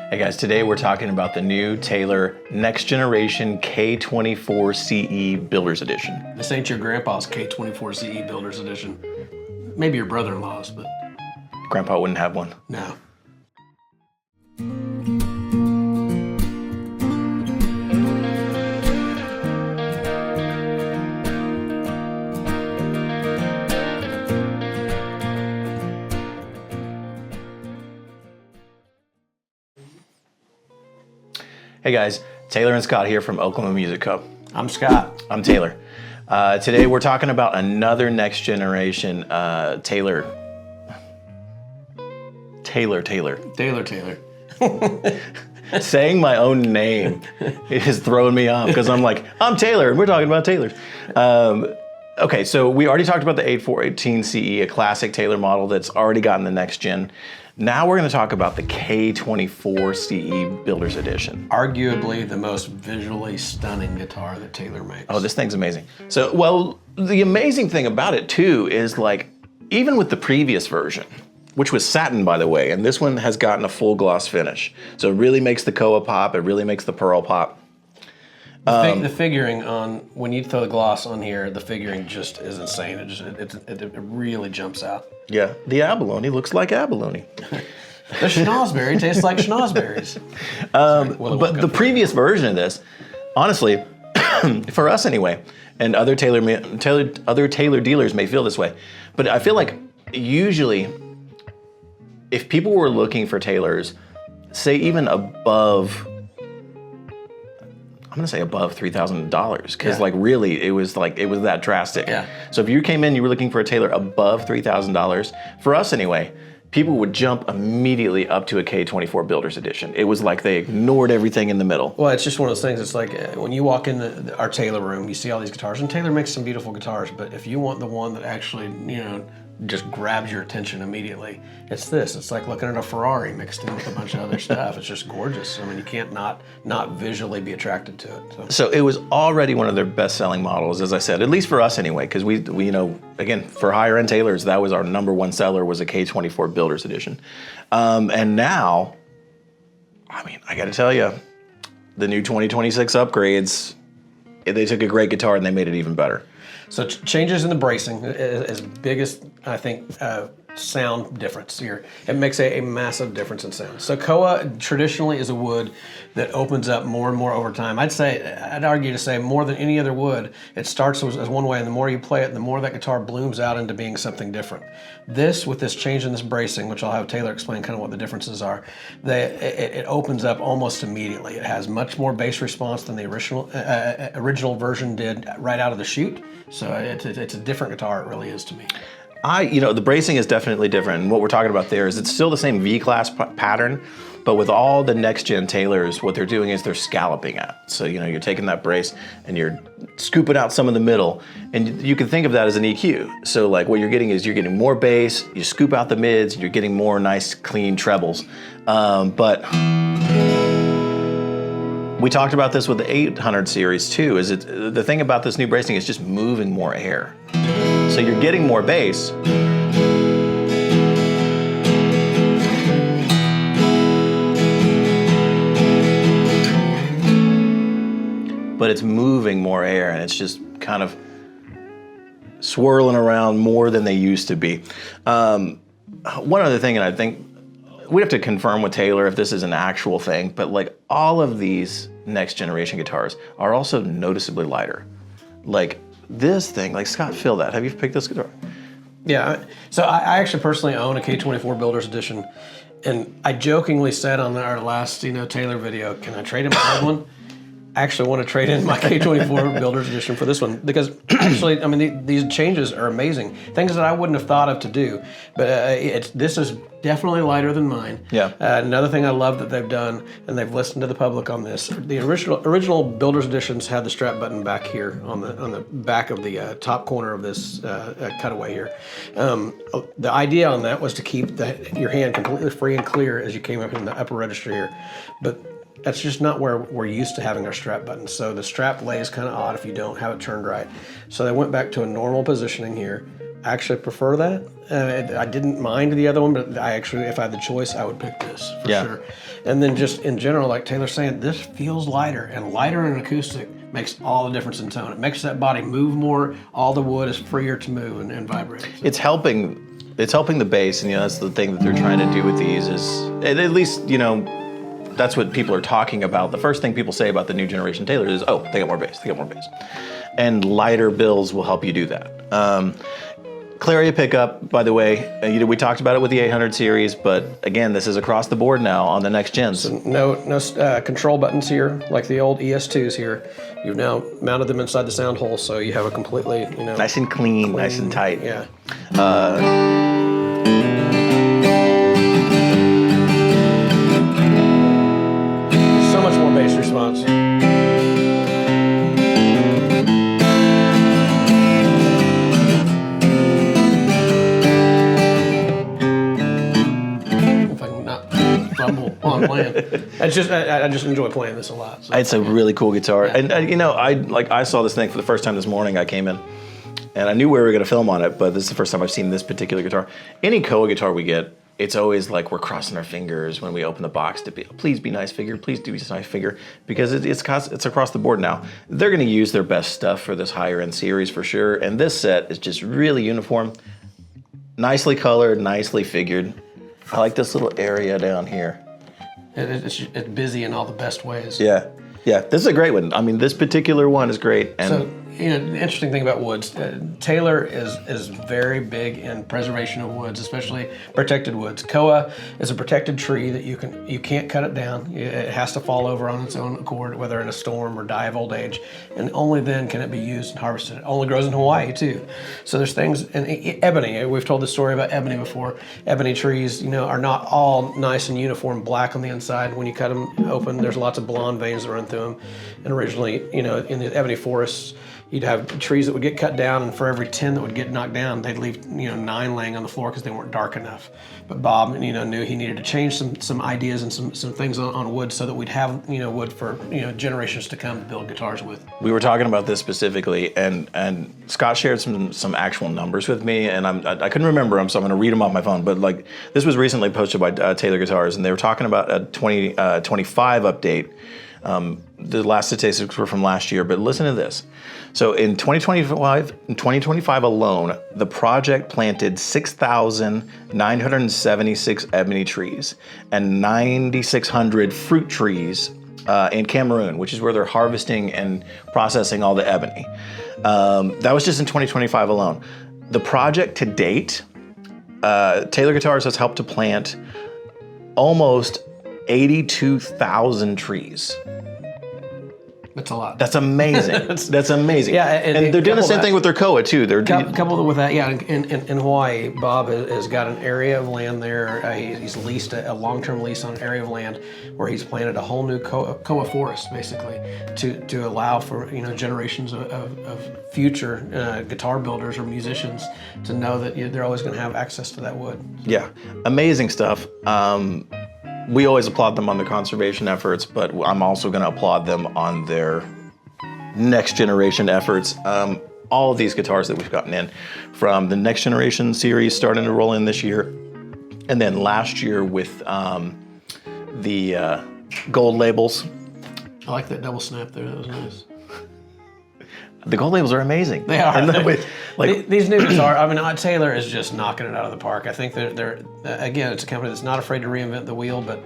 Hey guys, today we're talking about the new Taylor next generation K24 CE Builders Edition. This ain't your grandpa's K24 CE Builders Edition. Maybe your brother-in-law's, but Grandpa wouldn't have one. no. Hey guys, Taylor and Scott here from Oklahoma Music Co. I'm Scott. I'm Taylor. Today we're talking about another next generation Taylor. Saying my own name is throwing me off because I'm like, I'm Taylor and we're talking about Taylors. Okay, so we already talked about the 24ce, a classic Taylor model that's already gotten the next gen. Now we're going to talk about the K24ce Builders Edition. Arguably the most visually stunning guitar that Taylor makes. Oh, this thing's amazing. So, well, the amazing thing about it too is like, even with the previous version, which was satin by the way, and this one has gotten a full gloss finish. So it really makes the koa pop, it really makes the pearl pop. The figuring on, when you throw the gloss on here, the figuring just is insane. It really jumps out. Yeah, the abalone looks like abalone. The schnozberry tastes like schnozberries. But the previous version of this, honestly, for us anyway, and other Taylor dealers may feel this way, but I feel like usually, if people were looking for Taylors, say even above, I'm gonna say above $3,000, because like really it was that drastic. Yeah. So if you came in, you were looking for a Taylor above $3,000, for us anyway, people would jump immediately up to a K24 Builders Edition. It was like they ignored everything in the middle. Well, it's just one of those things. It's like when you walk in our Taylor room, you see all these guitars, and Taylor makes some beautiful guitars, but if you want the one that actually, you know, just grabs your attention immediately, it's this. It's like looking at a Ferrari mixed in with a bunch of other stuff. It's just gorgeous. I mean, you can't not visually be attracted to it. So it was already one of their best-selling models, as I said, at least for us anyway, because we you know, again, for higher-end Taylors, that was our #1 seller, was a K24 Builders Edition. And now, I mean, I gotta tell you, the new 2026 upgrades, they took a great guitar and they made it even better. So changes in the bracing is biggest, I think, sound difference here. It makes a massive difference in sound. So koa traditionally is a wood that opens up more and more over time. I'd argue to say more than any other wood, it starts as one way, and the more you play it, the more that guitar blooms out into being something different. This, with this change in this bracing, which I'll have Taylor explain kind of what the differences are, it opens up almost immediately. It has much more bass response than the original version did right out of the chute. So it's a different guitar, it really is to me. You know, the bracing is definitely different. And what we're talking about there is it's still the same V-class pattern, but with all the next-gen Taylors, what they're doing is they're scalloping it. So, you know, you're taking that brace and you're scooping out some of the middle, and you can think of that as an EQ. So, like, what you're getting is you're getting more bass, you scoop out the mids, you're getting more nice, clean trebles. But we talked about this with the 800 series too, is the thing about this new bracing is just moving more air. So you're getting more bass, but it's moving more air and it's just kind of swirling around more than they used to be. One other thing, and I think we'd have to confirm with Taylor if this is an actual thing, but like all of these next generation guitars are also noticeably lighter. Like this thing, like Scott, feel that. Have you picked this guitar? Yeah, so I actually personally own a K24 Builders Edition, and I jokingly said on our last Taylor video, can I trade in my old one? I actually want to trade in my K24 Builders Edition for this one because actually, I mean, these changes are amazing. Things that I wouldn't have thought of to do, but this is definitely lighter than mine. Yeah. Another thing I love that they've done, and they've listened to the public on this, the original Builders Editions had the strap button back here on the back of the top corner of this cutaway here. The idea on that was to keep your hand completely free and clear as you came up in the upper register here, but that's just not where we're used to having our strap buttons. So the strap lays kind of odd if you don't have it turned right. So they went back to a normal positioning here I actually prefer that. I didn't mind the other one, but I actually, if I had the choice, I would pick this for sure. And then just in general, like Taylor's saying, this feels lighter, and lighter in an acoustic makes all the difference in tone. It makes that body move more. All the wood is freer to move and vibrate. So. It's helping the bass, and that's the thing that they're trying to do with these is, at least, that's what people are talking about. The first thing people say about the new generation Taylor is, oh, they got more bass, And lighter bills will help you do that. Claria pickup, by the way, we talked about it with the 800 series, but again, this is across the board now on the next gens. So no control buttons here, like the old ES2s here. You've now mounted them inside the sound hole, so you have a completely, nice and clean, nice and tight. Yeah. So much more bass response. On playing. I just enjoy playing this a lot. So. It's a really cool guitar, and I saw this thing for the first time this morning. I came in, and I knew we were going to film on it, but this is the first time I've seen this particular guitar. Any Koa guitar we get, it's always like we're crossing our fingers when we open the box to be, please be nice figure, please do nice figure, because it's across the board now. They're going to use their best stuff for this higher end series for sure, and this set is just really uniform, nicely colored, nicely figured. I like this little area down here. It's busy in all the best ways. Yeah, this is a great one. I mean, this particular one is great. And so, the interesting thing about woods, Taylor is very big in preservation of woods, especially protected woods. Koa is a protected tree that you can't cut it down. It has to fall over on its own accord, whether in a storm or die of old age, and only then can it be used and harvested. It only grows in Hawaii too. So there's things, and ebony. We've told the story about ebony before. Ebony trees, are not all nice and uniform black on the inside. When you cut them open, there's lots of blonde veins that run through them. And originally, in the ebony forests, you'd have trees that would get cut down, and for every 10 that would get knocked down, they'd leave 9 laying on the floor because they weren't dark enough. But Bob knew he needed to change some ideas and some things on wood so that we'd have wood for generations to come to build guitars with. We were talking about this specifically, and Scott shared some actual numbers with me, and I couldn't remember them, so I'm going to read them off my phone. But this was recently posted by Taylor Guitars, and they were talking about a 2025 update. The last statistics were from last year, but listen to this. So in 2025 alone, the project planted 6,976 ebony trees and 9,600 fruit trees in Cameroon, which is where they're harvesting and processing all the ebony. That was just in 2025 alone. The project to date, Taylor Guitars has helped to plant almost 82,000 trees. That's a lot. That's amazing. That's amazing. Yeah, and they're doing the same thing with their Koa too. Coupled with that, in Hawaii, Bob has got an area of land there. He's leased a long-term lease on an area of land where he's planted a whole new Koa forest, basically, to allow for generations of future guitar builders or musicians to know that they're always going to have access to that wood. Yeah, amazing stuff. We always applaud them on their conservation efforts, but I'm also going to applaud them on their next generation efforts. All of these guitars that we've gotten in, from the next generation series starting to roll in this year, and then last year with the gold labels. I like that double snap there. That was nice. The gold labels are amazing. They are. These new guitars, Taylor is just knocking it out of the park. I think they're again, it's a company that's not afraid to reinvent the wheel, but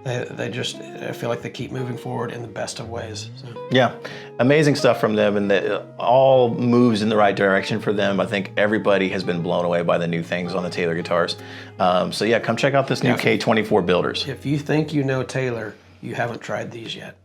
I feel like they keep moving forward in the best of ways. So. Yeah, amazing stuff from them, and it all moves in the right direction for them. I think everybody has been blown away by the new things on the Taylor guitars. So yeah, come check out this new K24 builders. If you think you know Taylor, you haven't tried these yet.